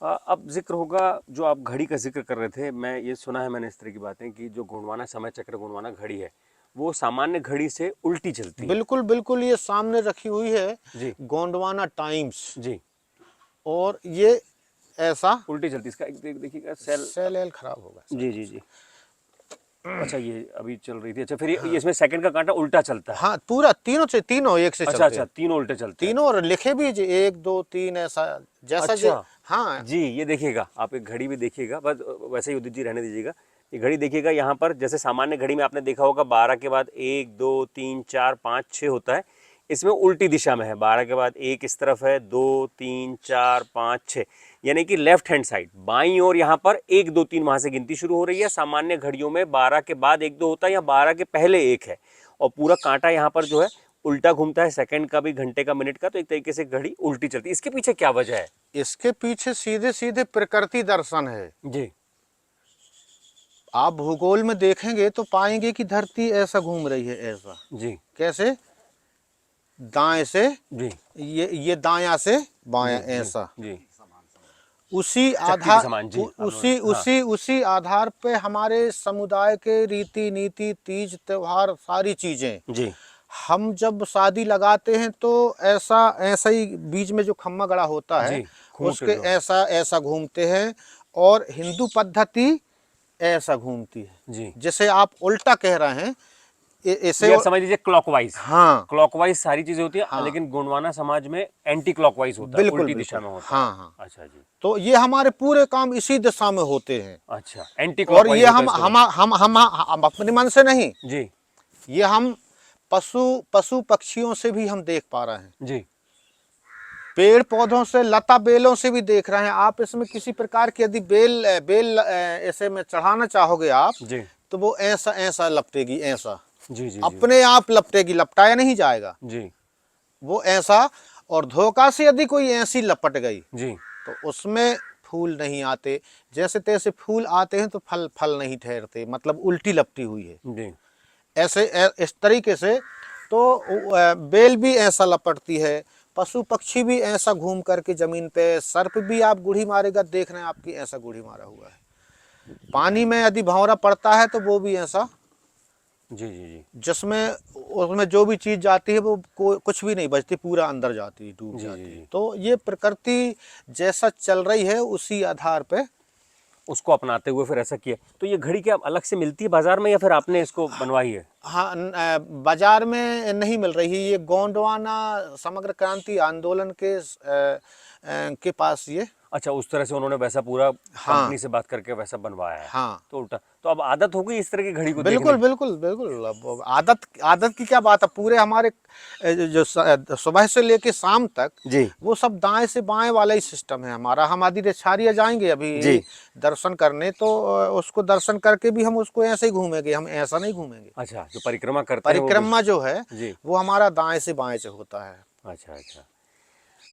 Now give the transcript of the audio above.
अब जिक्र होगा, जो आप घड़ी का जिक्र कर रहे थे, मैं ये सुना है मैंने इस तरह की बातें कि जो गोंडवाना समय चक्र गोंडवाना घड़ी है वो सामान्य घड़ी से उल्टी चलती है। बिल्कुल बिल्कुल, ये सामने रखी हुई है जी गोंडवाना टाइम्स, जी। और ये ऐसा उल्टी चलती है। इसका एक देखिएगा सेल। सेल एल खराब होगा जी शायद जी उसका। जी। अच्छा, ये अभी चल रही थी। अच्छा, फिर ये इसमें सेकंड का कांटा उल्टा चलता है। हाँ, पूरा तीनों से, तीनों एक से अच्छा चलते अच्छा, हैं, तीनों उल्टे चलते हैं। तीनों, और लिखे भी जी 1 2 3 ऐसा, जैसा अच्छा हाँ। जी, ये देखिएगा, आप एक घड़ी भी देखिएगा, बस वैसे ही उदित जी रहने दीजिएगा। ये घड़ी देखिएगा, यहाँ पर जैसे सामान्य घड़ी में आपने देखा होगा 12 के बाद 1 2 3 4 5 6 होता है, इसमें उल्टी दिशा में है। 12 के बाद 1 इस तरफ है, 2 3 4 5 6, यानी कि लेफ्ट हैंड साइड बाईं ओर यहाँ पर 1 2 3 वहां से गिनती शुरू हो रही है। सामान्य घड़ियों में 12 के बाद 1 2 होता है या 12 के पहले 1 है, और पूरा कांटा यहाँ पर जो है उल्टा घूमता है, सेकंड का भी, घंटे का, मिनट का। तो एक तरीके से घड़ी उल्टी चलती है। इसके पीछे क्या वजह है? इसके पीछे सीधे सीधे प्रकृति दर्शन है। जी आप भूगोल में देखेंगे तो पाएंगे कि धरती ऐसा घूम रही है, ऐसा। जी कैसे? दाएं से, जी ये दायां से बायां जी जी ऐसा। जी। उसी चक्की के आधार, समान, जी आप उसी हाँ। उसी उसी आधार पे हमारे समुदाय के रीति नीति, तीज त्योहार, सारी चीजें, जी हम जब शादी लगाते हैं तो ऐसा ऐसा ही बीच में जो खम्मा गड़ा होता है जी, घूम के उसके जो। ऐसा ऐसा घूमते हैं। और हिंदू पद्धति ऐसा घूमती है। जी, जैसे आप उल्टा कह रहे हैं, ऐसे ये आप समझ लीजिए क्लॉकवाइज। हाँ क्लॉकवाइज सारी चीजें होती है, हाँ, लेकिन गोंडवाना समाज में एंटी क्लॉकवाइज होता है, बिल्कुल उल्टी दिशा बिल्कुल, में होता है। हाँ हाँ। अच्छा जी। तो ये हमारे पूरे काम इसी दिशा में होते हैं। अच्छा, एंटी और क्लॉकवाइज ये होता है इसको। हम अपने मन से नहीं, जी ये हम पशु पशु पक्षियों से भी हम देख पा रहे हैं, जी पेड़ पौधों से, लता बेलों से भी देख रहे हैं। आप इसमें किसी प्रकार की यदि बेल बेल ऐसे में चढ़ाना चाहोगे आप, जी तो वो ऐसा ऐसा लपटेगी, ऐसा जी जी जी अपने आप लपटेगी, लपटाया नहीं जाएगा जी वो, ऐसा। और धोखा से यदि कोई ऐसी लपट गई जी तो उसमें फूल नहीं आते। जैसे तैसे फूल आते हैं तो फल फल नहीं ठहरते, मतलब उल्टी लपटी हुई है। जी ऐसे इस तरीके से तो बेल भी ऐसा लपटती है, पशु पक्षी भी ऐसा घूम करके जमीन पे, सर्प भी आप गुढ़ी मारेगा, देख रहे हैं आपकी ऐसा गुढ़ी मारा हुआ है। पानी में यदि भंवरा पड़ता है तो वो भी ऐसा, जी जी जी जिसमें उसमें जो भी चीज जाती है वो कुछ भी नहीं बचती, पूरा अंदर जाती है, डूब जी जी जाती है। जी। तो ये प्रकृति जैसा चल रही है उसी आधार पे। उसको अपनाते हुए फिर ऐसा किया। तो ये घड़ी क्या अलग से मिलती है बाजार में, या फिर आपने इसको बनवाई है? हाँ, बाजार में नहीं मिल रही, ये गोंडवाना समग्र क्रांति आंदोलन के पास ये। अच्छा, उस तरह से उन्होंने वैसा पूरा हाँ कंपनी से बात करके वैसा बनवाया है। हाँ, तो उल्टा, तो अब आदत हो गई इस तरह की घड़ी को देखने बिल्कुल की। बिल्कुल बिल्कुल। अब आदत, आदत की क्या बात है, पूरे हमारे जो सुबह से लेके शाम तक जी वो सब दाएं से बाएं वाला ही सिस्टम है हमारा। हम आदि रेछारिया जाएंगे अभी जी। दर्शन करने, तो उसको दर्शन करके भी हम उसको ऐसे ही घूमेंगे, हम ऐसा नहीं घूमेंगे। अच्छा, जो परिक्रमा करते हैं वो भी। परिक्रमा जो है जी। वो हमारा दाएं से बाएं से होता है। अच्छा अच्छा।